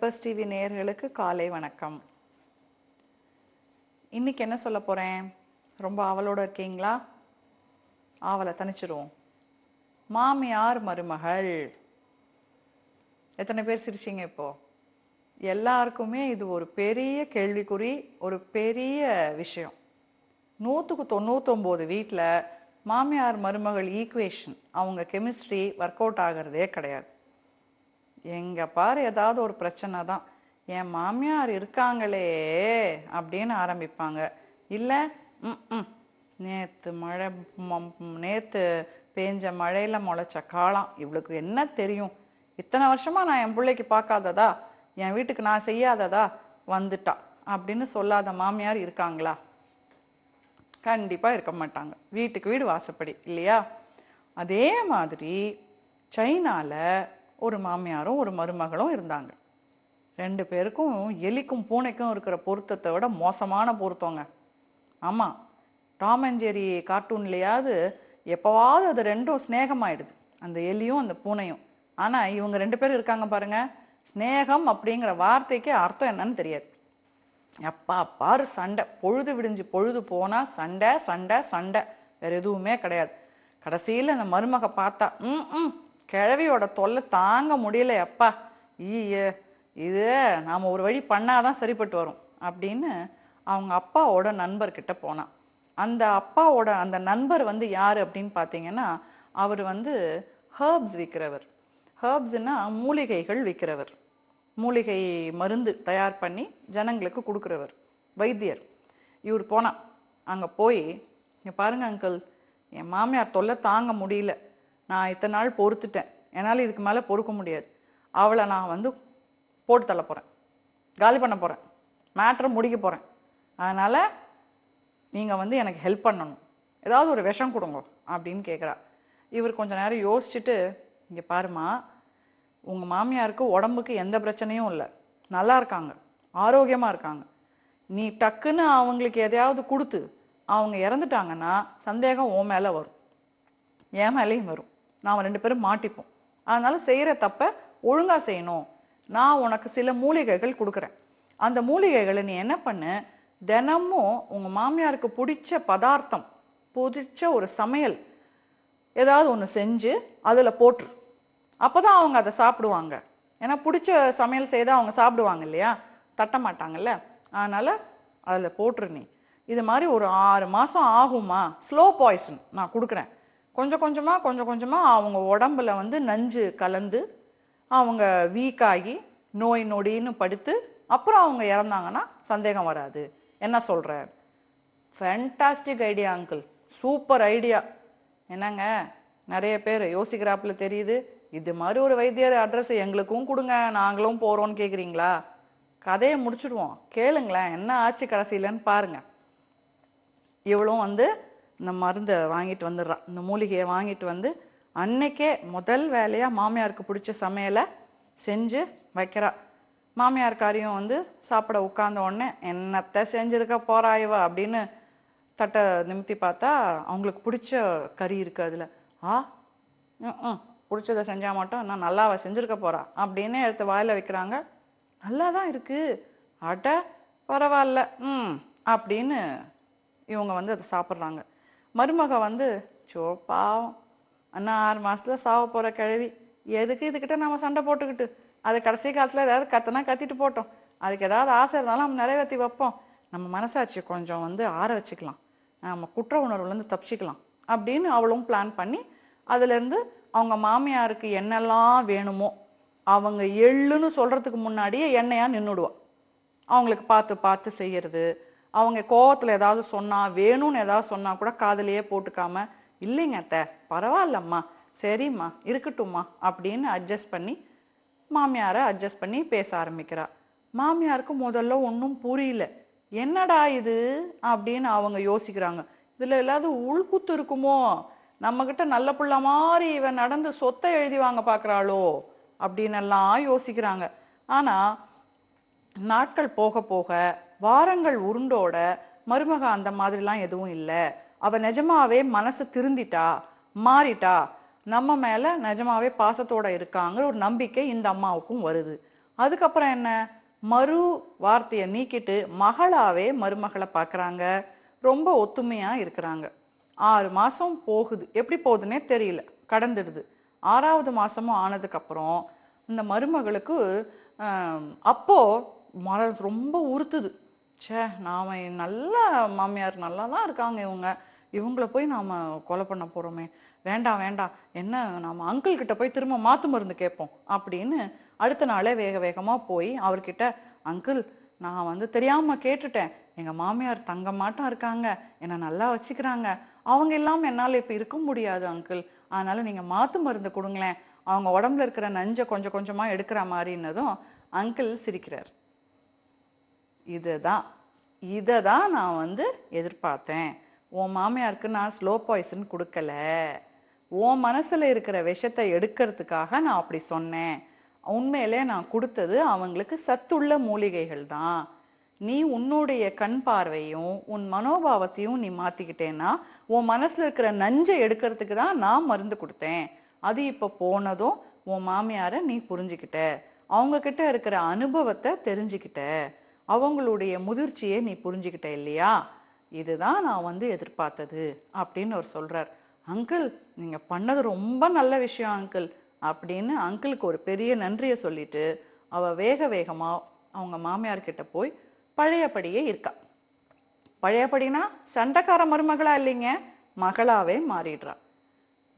Peppers TV நேயர்களுக்கு காலை வணக்கம். இன்னைக்கு என்ன சொல்ல போறேன்? ரொம்ப ஆவலோட இருக்கீங்களா? ஆவலை தணிச்சிருவோம். மாமியார் மருமகள். எத்தனை பேர் சிரிச்சீங்க இப்போ? எல்லாருக்குமே இது ஒரு பெரிய கேள்விக்குறி, ஒரு பெரிய விஷயம். 100க்கு 99 வீட்டில் மாமியார் மருமகள் ஈக்குவேஷன், அவங்க கெமிஸ்ட்ரி ஒர்க் அவுட் ஆகிறதே கிடையாது. எங்க பாரு ஏதாவது ஒரு பிரச்சனை தான். என் மாமியார் இருக்காங்களே அப்படின்னு ஆரம்பிப்பாங்க. இல்லை நேத்து பேஞ்ச மழையில முளைச்ச காளான், இவளுக்கு என்ன தெரியும்? இத்தனை வருஷமா நான் என் பிள்ளைக்கு பார்க்காததா, என் வீட்டுக்கு நான் செய்யாததா வந்துட்டா அப்படின்னு சொல்லாத மாமியார் இருக்காங்களா? கண்டிப்பா இருக்க மாட்டாங்க. வீட்டுக்கு வீடு வாசப்படி இல்லையா? அதே மாதிரி சைனால ஒரு மாமியாரும் ஒரு மருமகளும் இருந்தாங்க. 2 பேருக்கும் எலிக்கும் பூனைக்கும் இருக்கிற பொருத்தத்தை விட மோசமான பொருத்தங்க. ஆமா, டாம் அண்ட் ஜெரி கார்ட்டூன்லயாவது எப்பவாவது அது ரெண்டும் ஸ்நேகமாயிடுது, அந்த எலியும் அந்த பூனையும். ஆனா இவங்க 2 பேரும் இருக்காங்க பாருங்க, ஸ்நேகம் அப்படிங்கிற வார்த்தைக்கு அர்த்தம் என்னன்னு தெரியாது. எப்பா பாரு சண்டை, பொழுது விடிஞ்சு பொழுது போனா சண்டை சண்டை சண்டை, வேற எதுவுமே கிடையாது. கடைசியில அந்த மருமக பார்த்தா கிழவியோட தொல்லை தாங்க முடியல, அப்பா இது நாம ஒரு வழி பண்ணாதான் சரிப்பட்டு வரும் அப்படின்னு அவங்க அப்பாவோட நண்பர்கிட்ட போனான். அந்த அப்பாவோட அந்த நண்பர் யாரு அப்படின்னு பார்த்தீங்கன்னா, அவர் ஹெர்ப்ஸ் விற்கிறவர். ஹெர்ப்ஸ்னா மூலிகைகள் விற்கிறவர், மூலிகை மருந்து தயார் பண்ணி ஜனங்களுக்கு கொடுக்குறவர், வைத்தியர். இவர் போனா அங்க போய், இங்க பாருங்க அங்கிள், என் மாமியார் தொல்லை தாங்க முடியல, நான் இத்தனை நாள் பொறுத்துட்டேன், என்னால் இதுக்கு மேலே பொறுக்க முடியாது, அவளை நான் போட்டு தள்ள போகிறேன், காலி பண்ண போகிறேன், மேட்ரை முடிக்க போகிறேன், அதனால் நீங்கள் எனக்கு ஹெல்ப் பண்ணணும், ஏதாவது ஒரு விஷம் கொடுங்க அப்படின்னு கேட்குறா. இவர் கொஞ்ச நேரம் யோசிச்சுட்டு, இங்கே பாருமா, உங்கள் மாமியாருக்கு உடம்புக்கு எந்த பிரச்சனையும் இல்லை, நல்லா இருக்காங்க, ஆரோக்கியமாக இருக்காங்க, நீ டக்குன்னு அவங்களுக்கு எதையாவது கொடுத்து அவங்க இறந்துட்டாங்கன்னா சந்தேகம் உன் மேலே வரும், என் மேலேயும் வரும், நாம் 2 பேரும் மாட்டிப்போம். அதனால செய்யற தப்ப ஒழுங்கா செய்யணும். நான் உனக்கு சில மூலிகைகள் கொடுக்குறேன், அந்த மூலிகைகளை நீ என்ன பண்ணு, தினமும் உங்க மாமியாருக்கு பிடிச்ச பதார்த்தம், பிடிச்ச ஒரு சமையல் ஏதாவது ஒன்று செஞ்சு அதுல போட்டுரு. அப்பதான் அவங்க அதை சாப்பிடுவாங்க. ஏன்னா பிடிச்ச சமையல் செய்தா அவங்க சாப்பிடுவாங்க இல்லையா, தட்ட மாட்டாங்கல்ல. அதனால அதுல போட்டுரு. நீ இது மாதிரி ஒரு 6 மாசம் ஆகுமா, ஸ்லோ பாய்சன் நான் கொடுக்குறேன். கொஞ்சம் கொஞ்சமா அவங்க உடம்புல நஞ்சு கலந்து அவங்க வீக் ஆகி நோய் நொடின்னு படுத்து அப்புறம் அவங்க இறந்தாங்கன்னா சந்தேகம் வராது. என்ன சொல்ற? Fantastic idea uncle, super idea. என்னங்க, நிறைய பேர் யோசிக்கிறாப்புல தெரியுது. இது மாதிரி ஒரு வைத்தியர் அட்ரஸ் எங்களுக்கும் கொடுங்க, நாங்களும் போறோம்னு கேக்குறீங்களா? கதையை முடிச்சுடுவோம், கேளுங்களேன் என்ன ஆச்சு கடைசியிலன்னு பாருங்க. இவளும் இந்த மருந்தை வாங்கிட்டு வந்துடுறான், இந்த மூலிகையை வாங்கிட்டு அன்னைக்கே முதல் வேலையா மாமியாருக்கு பிடிச்ச சமையலை செஞ்சு வைக்கிறா. மாமியார்காரியும் சாப்பிட உட்கார்ந்த உடனே, என்னத்த செஞ்சிருக்க போறா இவ அப்படின்னு தட்டை நிமித்தி பார்த்தா அவங்களுக்கு பிடிச்ச கறி இருக்கு அதுல. பிடிச்சதை செஞ்சா மட்டும் நான் நல்லாவ செஞ்சிருக்க போறா அப்படின்னு எடுத்து வாயில வைக்கிறாங்க. நல்லாதான் இருக்கு, அட பரவாயில்ல அப்படின்னு இவங்க அதை சாப்பிட்றாங்க. மருமக சோ பாவம், அண்ணா 6 மாசத்துல சாவ போற கிழவி, எதுக்கு இதுகிட்ட நம்ம சண்டை போட்டுக்கிட்டு, அது கடைசி காலத்துல ஏதாவது கத்தனா கத்திட்டு போட்டோம், அதுக்கு ஏதாவது ஆசை இருந்தாலும் நம்ம நிறைவேற்றி வைப்போம், நம்ம மனசாட்சி கொஞ்சம் ஆற வச்சுக்கலாம், நம்ம குற்ற உணர்வுலேருந்து தப்பிச்சுக்கலாம் அப்படின்னு அவளும் பிளான் பண்ணி அதுல இருந்து அவங்க மாமியாருக்கு என்னெல்லாம் வேணுமோ அவங்க எள்ளுன்னு சொல்றதுக்கு முன்னாடியே எண்ணெயா நின்றுடுவா. அவங்களுக்கு பார்த்து பார்த்து செய்யறது, அவங்க கோவத்துல ஏதாவது சொன்னா, வேணும்னு ஏதாவது சொன்னா கூட காதுலயே போட்டுக்காம, இல்லைங்க அத்தை பரவாயில்லம்மா, சரிம்மா இருக்கட்டும்மா அப்படின்னு அட்ஜஸ்ட் பண்ணி மாமியாரை அட்ஜஸ்ட் பண்ணி பேச ஆரம்பிக்கிறா. மாமியாருக்கு முதல்ல ஒன்றும் புரியல, என்னடா இது அப்படின்னு அவங்க யோசிக்கிறாங்க. இதுல ஏதாவது உள்குத்து இருக்குமோ, நம்ம கிட்ட நல்ல புள்ள மாதிரி இவன் நடந்து சொத்தை எழுதி வாங்க பாக்குறாளோ அப்படின்னு எல்லாம் யோசிக்கிறாங்க. ஆனா நாட்கள் போக போக, வாரங்கள் உருண்டோட மருமக அந்த மாதிரிலாம் எதுவும் இல்லை. அவ நிஜமாவே மனசு திருந்திட்டா, மாறிட்டா, நம்ம மேல நிஜமாவே பாசத்தோட இருக்காங்கிற ஒரு நம்பிக்கை இந்த அம்மாவுக்கும் வருது. அதுக்கப்புறம் என்ன, மறு வார்த்தையை நீக்கிட்டு மகளாவே மருமகளை பார்க்கறாங்க. ரொம்ப ஒத்துமையா இருக்கிறாங்க. 6 மாசம் போகுது. எப்படி போகுதுன்னே தெரியல. கடந்துடுது. 6வது மாசமும் ஆனதுக்கு அப்புறம் இந்த மருமகளுக்கு அப்போ ரொம்ப உறுத்துது. ச்சே, நாம நல்ல மாமியார், நல்லா தான் இருக்காங்க இவங்க. இவங்கள போய் நாம கொலை பண்ண போறோமே. வேண்டாம் வேண்டாம், என்ன நாம அங்கிள் கிட்ட போய் திரும்ப மாத்து மருந்து கேட்போம் அப்படின்னு அடுத்த நாளே வேக வேகமா போய் அவர்கிட்ட, அங்கிள், நான் தெரியாம கேட்டுட்டேன். எங்க மாமியார் தங்கமாட்டம் இருக்காங்க, என்ன நல்லா வச்சுக்கிறாங்க. அவங்க இல்லாம என்னால இப்ப இருக்க முடியாது அங்கிள். அதனால நீங்க மாத்து மருந்து கொடுங்களேன். அவங்க உடம்புல இருக்கிற நஞ்சை கொஞ்சம் கொஞ்சமா எடுக்கிற மாதிரின்னதும் அங்கிள் சிரிக்கிறார். இதுதான் இததான் நான் எதிர்பார்த்தேன். உன் மாமியாருக்கு நான் ஸ்லோ பாய்சன் கொடுக்கல. உன் மனசுல இருக்கிற விஷத்தை எடுக்கிறதுக்காக நான் அப்படி சொன்னேன். உண்மையிலே நான் கொடுத்தது அவங்களுக்கு சத்துள்ள மூலிகைகள் தான். நீ உன்னுடைய கண் பார்வையும் உன் மனோபாவத்தையும் நீ மாத்திக்கிட்டேன்னா உன் மனசுல இருக்கிற நஞ்சை எடுக்கிறதுக்கு தான் நான் மருந்து கொடுத்தேன். அது இப்ப போனதும் உன் மாமியார நீ புரிஞ்சுக்கிட்ட, அவங்க கிட்ட இருக்கிற அனுபவத்தை தெரிஞ்சுக்கிட்ட, அவங்களுடைய முதிர்ச்சியை நீ புரிஞ்சுக்கிட்ட இல்லையா? இதுதான் நான் எதிர்பார்த்தது அப்படின்னு அவர் சொல்றார். அங்கிள், நீங்க பண்ணது ரொம்ப நல்ல விஷயம் அங்கிள் அப்படின்னு அங்கிளுக்கு ஒரு பெரிய நன்றியை சொல்லிட்டு அவ வேக வேகமா அவங்க மாமியார் கிட்ட போய் பழையபடியே இருக்கா. பழையபடினா சண்டைக்கார மருமகளா இல்லைங்க, மகளாவே மாறிடுறா.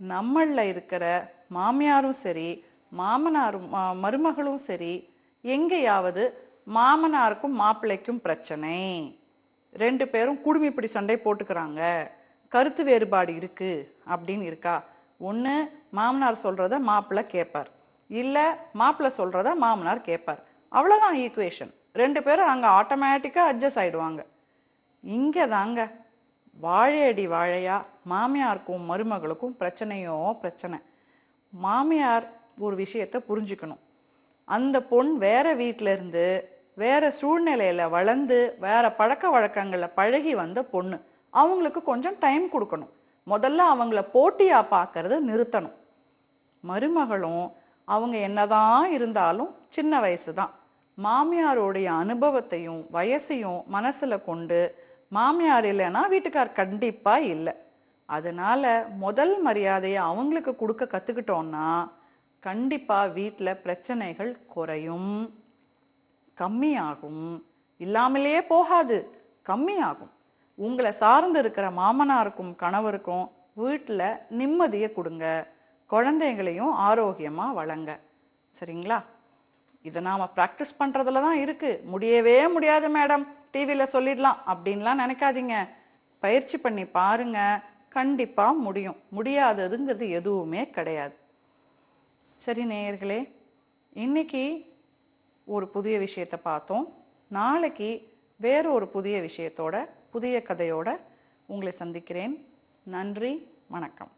நம்மள இருக்கிற மாமியாரும் சரி மாமனாரும் மருமகளும் சரி, எங்கேயாவது மாமனாருக்கும் மாப்பிள்ளைக்கும் பிரச்சனை, 2 பேரும் குடுமிப்பிடி சண்டை போட்டுக்கிறாங்க, கருத்து வேறுபாடு இருக்கு அப்படின்னு இருக்கா, ஒண்ணு மாமனார் சொல்றத மாப்பிள்ளை கேட்பார், இல்ல மாப்பிள்ளை சொல்றத மாமனார் கேட்பார். அவ்வளவுதான் ஈக்குவேஷன். 2 பேரும் அங்க ஆட்டோமேட்டிக்கா அட்ஜஸ்ட் ஆயிடுவாங்க. இங்க தாங்க வாழையடி வாழையா மாமியாருக்கும் மருமகளுக்கும் பிரச்சனையோ பிரச்சனை. மாமியார் ஒரு விஷயத்த புரிஞ்சுக்கணும். அந்த பொண் வேற வீட்டுல இருந்து வேற சூழ்நிலையில வளர்ந்து வேற பழக்க வழக்கங்கள்ல பழகி வந்த பொண்ணு. அவங்களுக்கு கொஞ்சம் டைம் கொடுக்கணும். முதல்ல அவங்கள போட்டியா பார்க்கறத நிறுத்தணும். மருமகளும் அவங்க என்னதான் இருந்தாலும் சின்ன வயசுதான். மாமியாருடைய அனுபவத்தையும் வயசையும் மனசுல கொண்டு மாமியார் இல்லைன்னா வீட்டுக்கார் கண்டிப்பா இல்லை. அதனால முதல் மரியாதையை அவங்களுக்கு கொடுக்க கத்துக்கிட்டோம்னா கண்டிப்பா வீட்டுல பிரச்சனைகள் குறையும், கம்மியாகும். இல்லாமலேயே போகாது, கம்மியாகும். உங்களை சார்ந்து இருக்கிற மாமனாருக்கும் கணவருக்கும் வீட்டுல நிம்மதியை கொடுங்க, குழந்தைங்களையும் ஆரோக்கியமா வளங்க. சரிங்களா? இதை நாம பிராக்டிஸ் பண்றதுல தான் இருக்கு. முடியவே முடியாது மேடம், டிவில சொல்லிடலாம் அப்படின்லாம் நினைக்காதீங்க. பயிற்சி பண்ணி பாருங்க, கண்டிப்பா முடியும். முடியாததுங்கிறது எதுவுமே கிடையாது. சரி நேயர்களே, இன்னைக்கு ஒரு புதிய விஷயத்தை பார்த்தோம். நாளைக்கு வேற ஒரு புதிய விஷயத்தோட புதிய கதையோட உங்களை சந்திக்கிறேன். நன்றி, வணக்கம்.